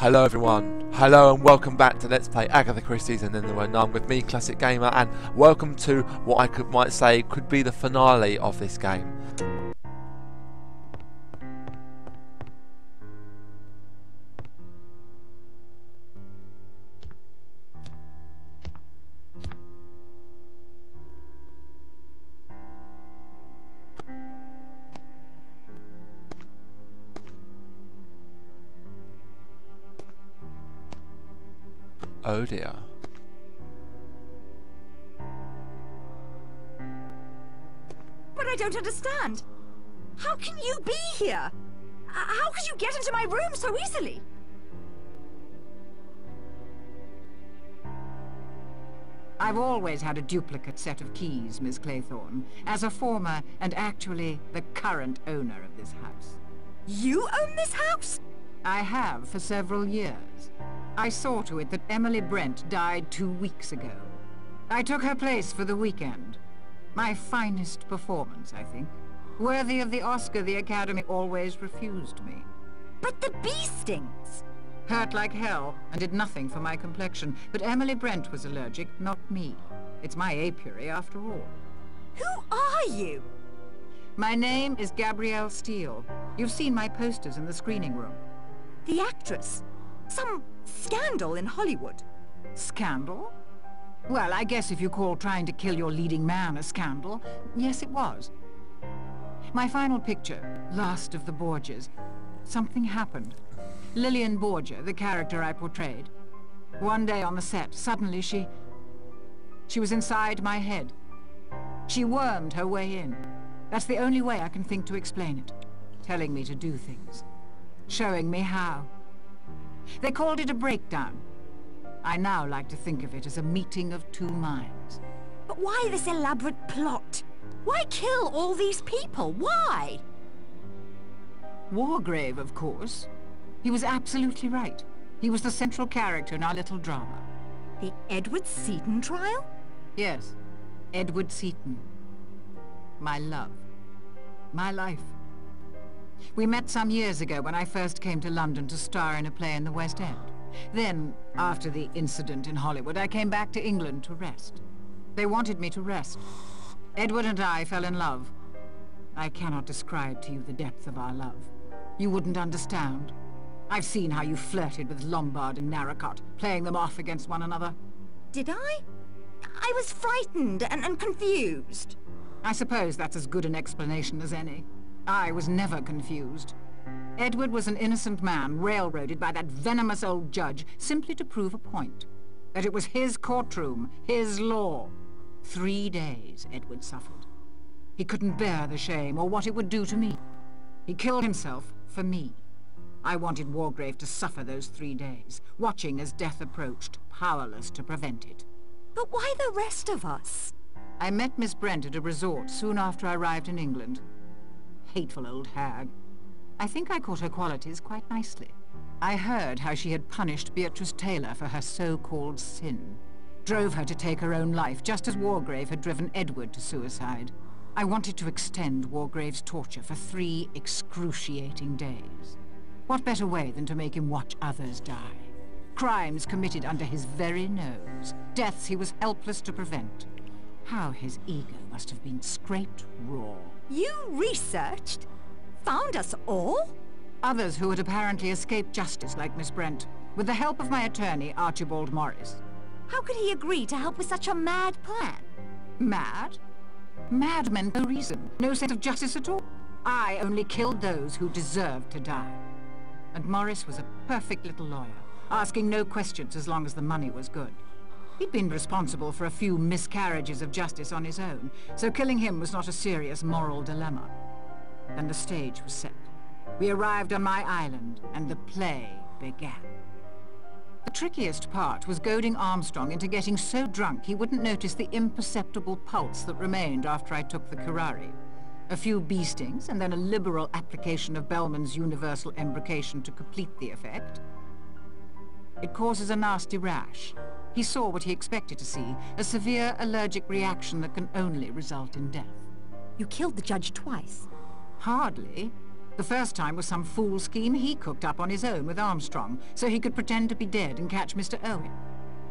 Hello everyone, hello and welcome back to Let's Play Agatha Christie's and Then There Were None with me, Classic Gamer, and welcome to what I might say could be the finale of this game. Oh dear. But I don't understand. How can you be here? How could you get into my room so easily? I've always had a duplicate set of keys, Miss Claythorne, as a former and actually the current owner of this house. You own this house? I have for several years. I saw to it that Emily Brent died 2 weeks ago. I took her place for the weekend. My finest performance, I think. Worthy of the Oscar the Academy always refused me. But the bee stings! Hurt like hell, and did nothing for my complexion. But Emily Brent was allergic, not me. It's my apiary, after all. Who are you? My name is Gabrielle Steele. You've seen my posters in the screening room. The actress. Some scandal in Hollywood. Scandal? Well, I guess if you call trying to kill your leading man a scandal, yes, it was. My final picture, Last of the Borgias, something happened. Lillian Borgia, the character I portrayed. One day on the set, suddenly she was inside my head. She wormed her way in. That's the only way I can think to explain it. Telling me to do things. Showing me how. They called it a breakdown. I now like to think of it as a meeting of two minds. But why this elaborate plot? Why kill all these people? Why? Wargrave, of course. He was absolutely right. He was the central character in our little drama. The Edward Seaton trial? Yes, Edward Seaton. My love. My life. We met some years ago when I first came to London to star in a play in the West End. Then, after the incident in Hollywood, I came back to England to rest. They wanted me to rest. Edward and I fell in love. I cannot describe to you the depth of our love. You wouldn't understand. I've seen how you flirted with Lombard and Narracott, playing them off against one another. Did I? I was frightened and confused. I suppose that's as good an explanation as any. I was never confused. Edward was an innocent man railroaded by that venomous old judge simply to prove a point. That it was his courtroom, his law. 3 days Edward suffered. He couldn't bear the shame or what it would do to me. He killed himself for me. I wanted Wargrave to suffer those 3 days, watching as death approached, powerless to prevent it. But why the rest of us? I met Miss Brent at a resort soon after I arrived in England. Hateful old hag. I think I caught her qualities quite nicely. I heard how she had punished Beatrice Taylor for her so-called sin. Drove her to take her own life, just as Wargrave had driven Edward to suicide. I wanted to extend Wargrave's torture for 3 excruciating days. What better way than to make him watch others die? Crimes committed under his very nose. Deaths he was helpless to prevent. How his ego must have been scraped raw. You researched? Found us all? Others who had apparently escaped justice, like Miss Brent, with the help of my attorney, Archibald Morris. How could he agree to help with such a mad plan? Mad? Mad meant no reason, no sense of justice at all. I only killed those who deserved to die. And Morris was a perfect little lawyer, asking no questions as long as the money was good. He'd been responsible for a few miscarriages of justice on his own, so killing him was not a serious moral dilemma. Then the stage was set. We arrived on my island, and the play began. The trickiest part was goading Armstrong into getting so drunk he wouldn't notice the imperceptible pulse that remained after I took the curare. A few bee stings, and then a liberal application of Bellman's universal embrocation to complete the effect. It causes a nasty rash. He saw what he expected to see, a severe allergic reaction that can only result in death. You killed the judge twice. Hardly. The first time was some fool scheme he cooked up on his own with Armstrong, so he could pretend to be dead and catch Mr. Owen.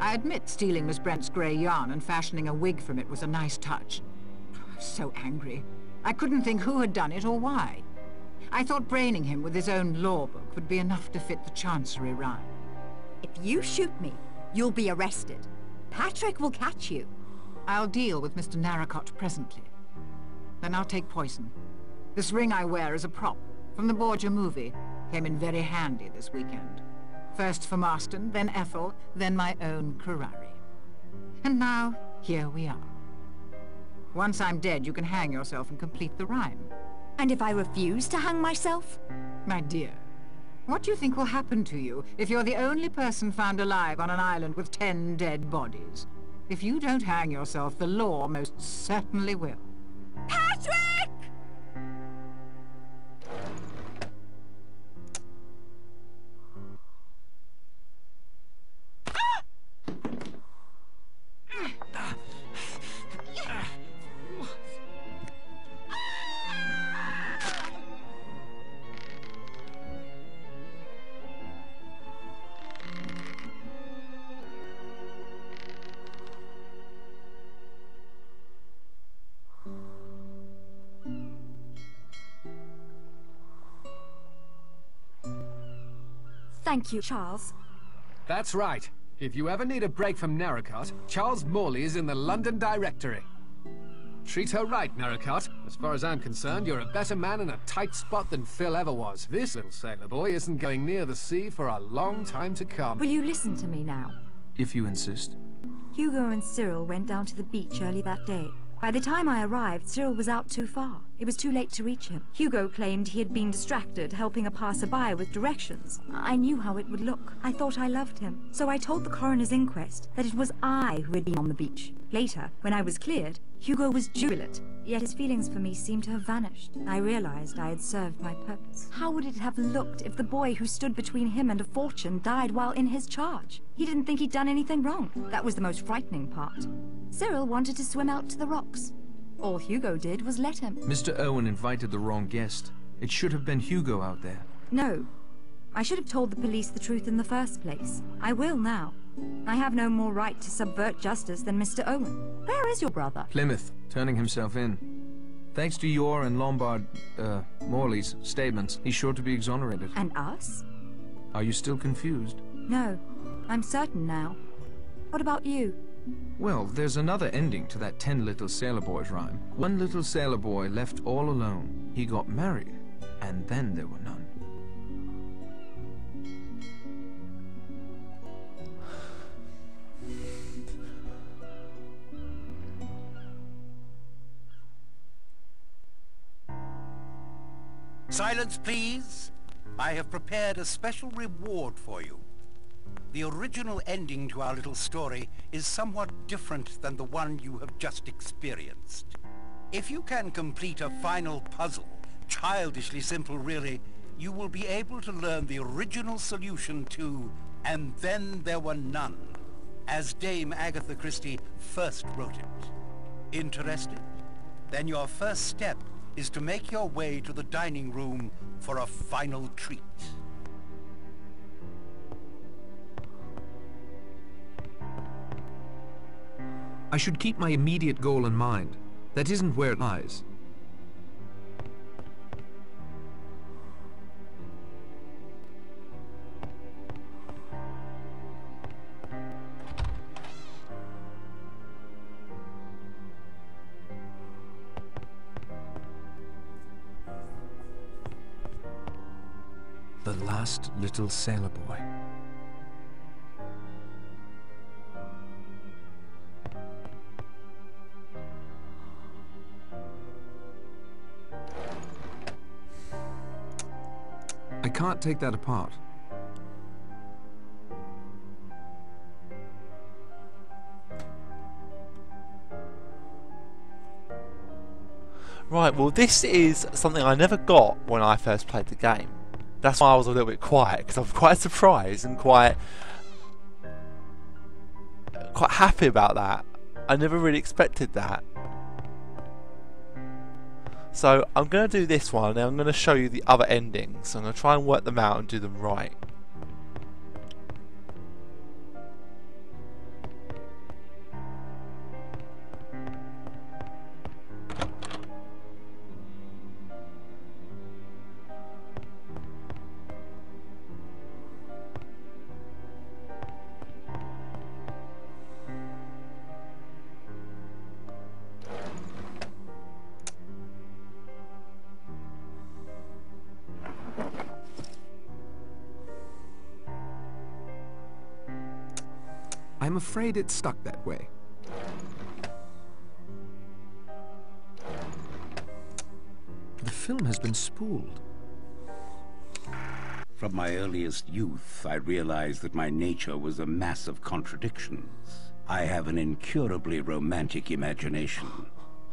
I admit stealing Miss Brent's grey yarn and fashioning a wig from it was a nice touch. I was so angry. I couldn't think who had done it or why. I thought braining him with his own law book would be enough to fit the Chancery rhyme. If you shoot me, you'll be arrested. Patrick will catch you. I'll deal with Mr. Narracott presently. Then I'll take poison. This ring I wear is a prop from the Borgia movie. Came in very handy this weekend. First for Marston, then Ethel, then my own Currari. And now, here we are. Once I'm dead, you can hang yourself and complete the rhyme. And if I refuse to hang myself? My dear, what do you think will happen to you if you're the only person found alive on an island with 10 dead bodies? If you don't hang yourself, the law most certainly will. Patrick! Thank you, Charles. That's right. If you ever need a break from Narracott, Charles Morley is in the London Directory. Treat her right, Narracott. As far as I'm concerned, you're a better man in a tight spot than Phil ever was. This little sailor boy isn't going near the sea for a long time to come. Will you listen to me now? If you insist. Hugo and Cyril went down to the beach early that day. By the time I arrived, Cyril was out too far. It was too late to reach him. Hugo claimed he had been distracted helping a passerby with directions. I knew how it would look. I thought I loved him. So I told the coroner's inquest that it was I who had been on the beach. Later, when I was cleared, Hugo was jubilant, yet his feelings for me seemed to have vanished. I realized I had served my purpose. How would it have looked if the boy who stood between him and a fortune died while in his charge? He didn't think he'd done anything wrong. That was the most frightening part. Cyril wanted to swim out to the rocks. All Hugo did was let him. Mr. Owen invited the wrong guest. It should have been Hugo out there. No. I should have told the police the truth in the first place. I will now. I have no more right to subvert justice than Mr. Owen. Where is your brother? Plymouth, turning himself in. Thanks to your and Morley's statements, he's sure to be exonerated. And us? Are you still confused? No. I'm certain now. What about you? Well, there's another ending to that 10 little sailor boys rhyme. One little sailor boy left all alone. He got married, and then there were none. Silence, please. I have prepared a special reward for you. The original ending to our little story is somewhat different than the one you have just experienced. If you can complete a final puzzle, childishly simple really, you will be able to learn the original solution to "And Then There Were None," as Dame Agatha Christie first wrote it. Interested? Then your first step is to make your way to the dining room for a final treat. I should keep my immediate goal in mind. That isn't where it lies. The last little sailor boy. I can't take that apart. Right, well this is something I never got when I first played the game. That's why I was a little bit quiet, because I'm quite surprised and quite happy about that. I never really expected that. So I'm going to do this one and I'm going to show you the other endings. So I'm going to try and work them out and do them right. I'm afraid it's stuck that way. The film has been spooled. From my earliest youth, I realized that my nature was a mass of contradictions. I have an incurably romantic imagination,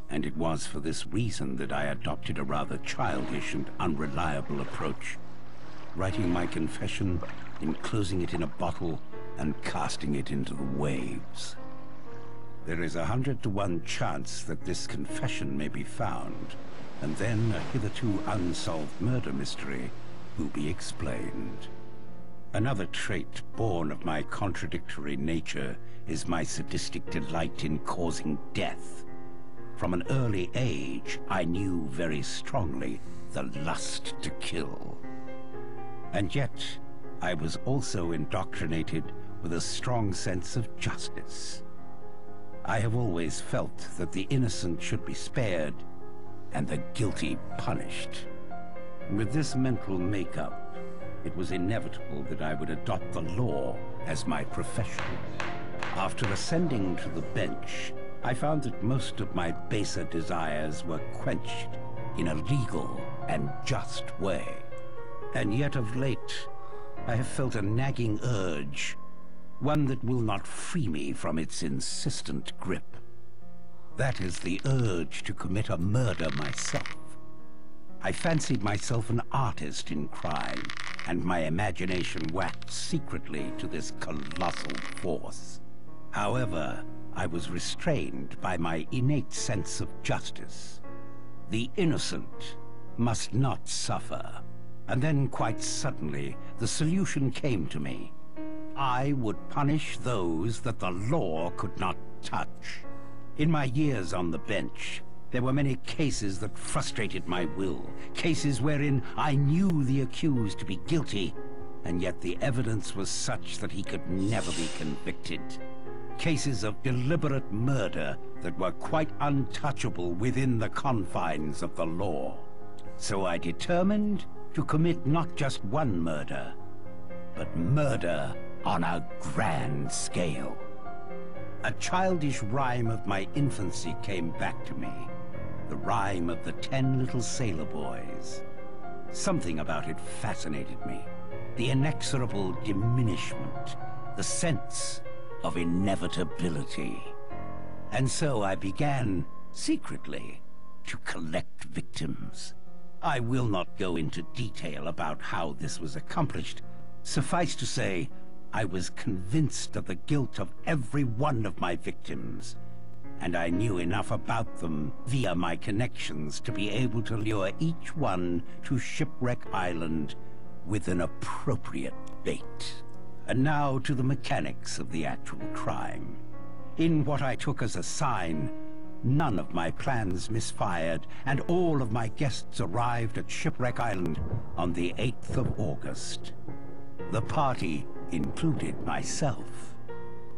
and it was for this reason that I adopted a rather childish and unreliable approach, writing my confession, enclosing it in a bottle, and casting it into the waves. There is 100 to 1 chance that this confession may be found, and then a hitherto unsolved murder mystery will be explained. Another trait born of my contradictory nature is my sadistic delight in causing death. From an early age, I knew very strongly the lust to kill. And yet, I was also indoctrinated with a strong sense of justice. I have always felt that the innocent should be spared and the guilty punished. With this mental makeup, it was inevitable that I would adopt the law as my profession. After ascending to the bench, I found that most of my baser desires were quenched in a legal and just way. And yet of late, I have felt a nagging urge, one that will not free me from its insistent grip. That is the urge to commit a murder myself. I fancied myself an artist in crime, and my imagination waxed secretly to this colossal force. However, I was restrained by my innate sense of justice. The innocent must not suffer. And then, quite suddenly, the solution came to me. I would punish those that the law could not touch. In my years on the bench, there were many cases that frustrated my will, cases wherein I knew the accused to be guilty, and yet the evidence was such that he could never be convicted. Cases of deliberate murder that were quite untouchable within the confines of the law. So I determined to commit not just one murder, but murder on a grand scale. A childish rhyme of my infancy came back to me. The rhyme of the 10 little sailor boys. Something about it fascinated me. The inexorable diminishment, the sense of inevitability. And so I began, secretly, to collect victims. I will not go into detail about how this was accomplished. Suffice to say, I was convinced of the guilt of every one of my victims, and I knew enough about them via my connections to be able to lure each one to Shipwreck Island with an appropriate bait. And now to the mechanics of the actual crime. In what I took as a sign, none of my plans misfired, and all of my guests arrived at Shipwreck Island on the 8th of August. The party included myself.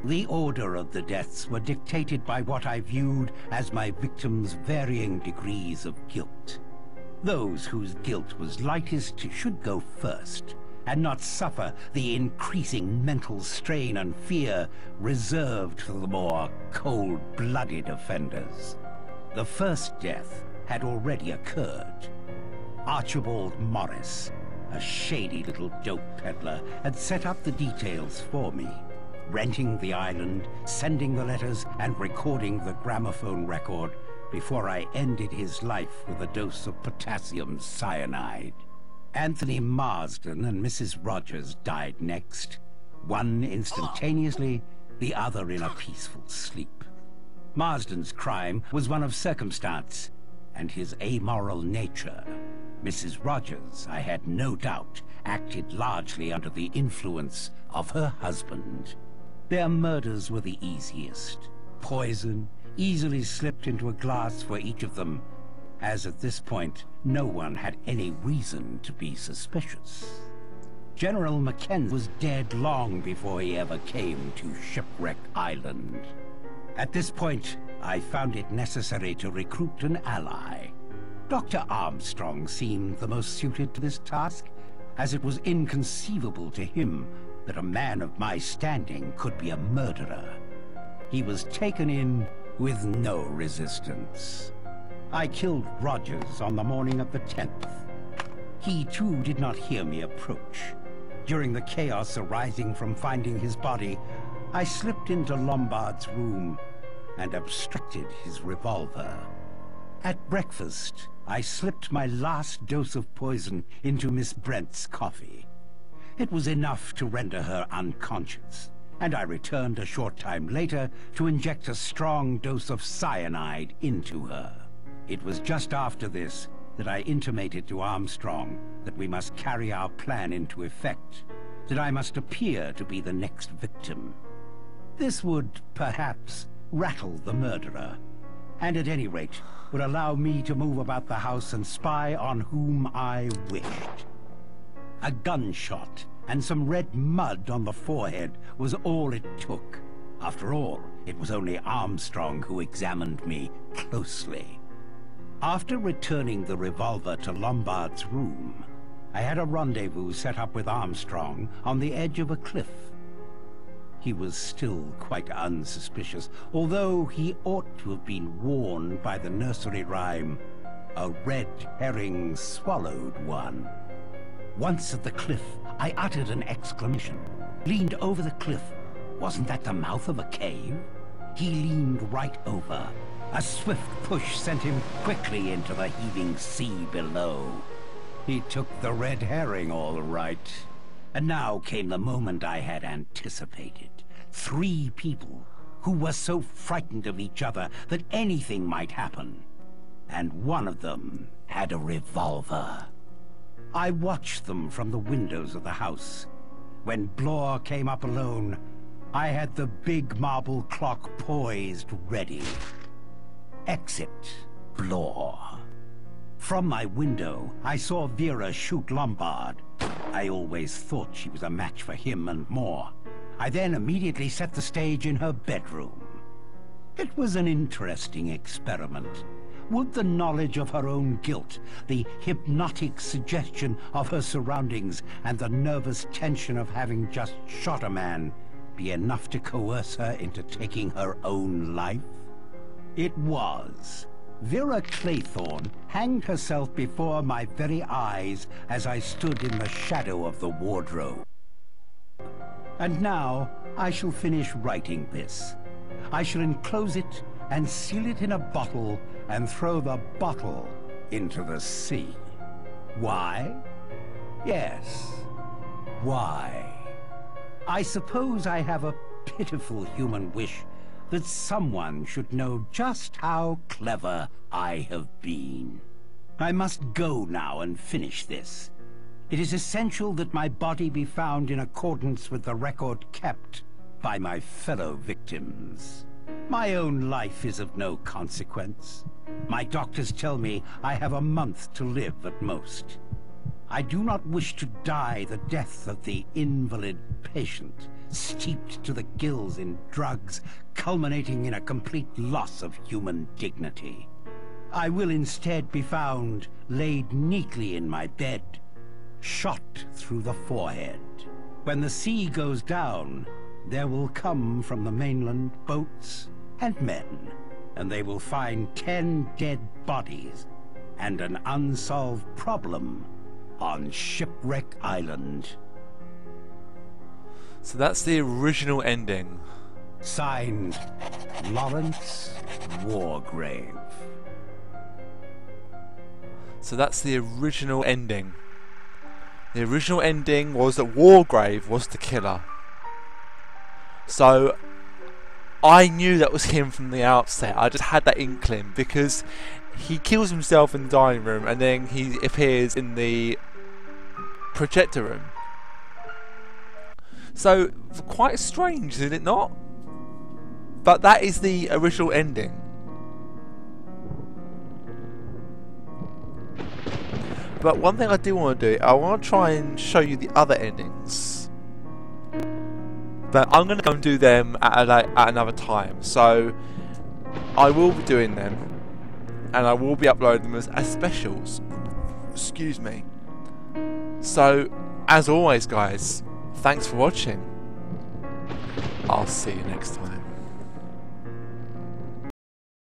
The order of the deaths were dictated by what I viewed as my victims' varying degrees of guilt. Those whose guilt was lightest should go first, and not suffer the increasing mental strain and fear reserved for the more cold-blooded offenders. The first death had already occurred. Archibald Morris, a shady little dope peddler, had set up the details for me, renting the island, sending the letters, and recording the gramophone record before I ended his life with a dose of potassium cyanide. Anthony Marsden and Mrs. Rogers died next, one instantaneously, the other in a peaceful sleep. Marsden's crime was one of circumstance, and his amoral nature. Mrs. Rogers, I had no doubt, acted largely under the influence of her husband. Their murders were the easiest. Poison easily slipped into a glass for each of them, as at this point no one had any reason to be suspicious. General Mackenzie was dead long before he ever came to Shipwreck Island. At this point, I found it necessary to recruit an ally. Dr. Armstrong seemed the most suited to this task, as it was inconceivable to him that a man of my standing could be a murderer. He was taken in with no resistance. I killed Rogers on the morning of the 10th. He too did not hear me approach. During the chaos arising from finding his body, I slipped into Lombard's room and abstracted his revolver. At breakfast, I slipped my last dose of poison into Miss Brent's coffee. It was enough to render her unconscious, and I returned a short time later to inject a strong dose of cyanide into her. It was just after this that I intimated to Armstrong that we must carry our plan into effect, that I must appear to be the next victim. This would, perhaps, rattle the murderer, and at any rate would allow me to move about the house and spy on whom I wished. A gunshot and some red mud on the forehead was all it took. After all, it was only Armstrong who examined me closely. After returning the revolver to Lombard's room, I had a rendezvous set up with Armstrong on the edge of a cliff. He was still quite unsuspicious, although he ought to have been warned by the nursery rhyme, "A red herring swallowed one." Once at the cliff, I uttered an exclamation, leaned over the cliff. Wasn't that the mouth of a cave? He leaned right over. A swift push sent him quickly into the heaving sea below. He took the red herring all right. And now came the moment I had anticipated. 3 people who were so frightened of each other that anything might happen. And one of them had a revolver. I watched them from the windows of the house. When Blore came up alone, I had the big marble clock poised ready. Exit Blore. From my window, I saw Vera shoot Lombard. I always thought she was a match for him and more. I then immediately set the stage in her bedroom. It was an interesting experiment. Would the knowledge of her own guilt, the hypnotic suggestion of her surroundings, and the nervous tension of having just shot a man be enough to coerce her into taking her own life? It was. Vera Claythorne hanged herself before my very eyes as I stood in the shadow of the wardrobe. And now I shall finish writing this. I shall enclose it and seal it in a bottle and throw the bottle into the sea. Why? Yes. Why? I suppose I have a pitiful human wish that someone should know just how clever I have been. I must go now and finish this. It is essential that my body be found in accordance with the record kept by my fellow victims. My own life is of no consequence. My doctors tell me I have a month to live at most. I do not wish to die the death of the invalid patient, steeped to the gills in drugs, culminating in a complete loss of human dignity. I will instead be found laid neatly in my bed, shot through the forehead. When the sea goes down, there will come from the mainland boats and men, and they will find 10 dead bodies and an unsolved problem on Shipwreck Island. So that's the original ending. Signed, Lawrence Wargrave. So that's the original ending. The original ending was that Wargrave was the killer. So I knew that was him from the outset. I just had that inkling because he kills himself in the dining room and then he appears in the projector room. So, quite strange, is it not? But that is the original ending. But one thing I do want to do, I want to try and show you the other endings. But I'm going to go and do them at another time. So, I will be doing them. And I will be uploading them as specials. Excuse me. So, as always guys, thanks for watching. I'll see you next time.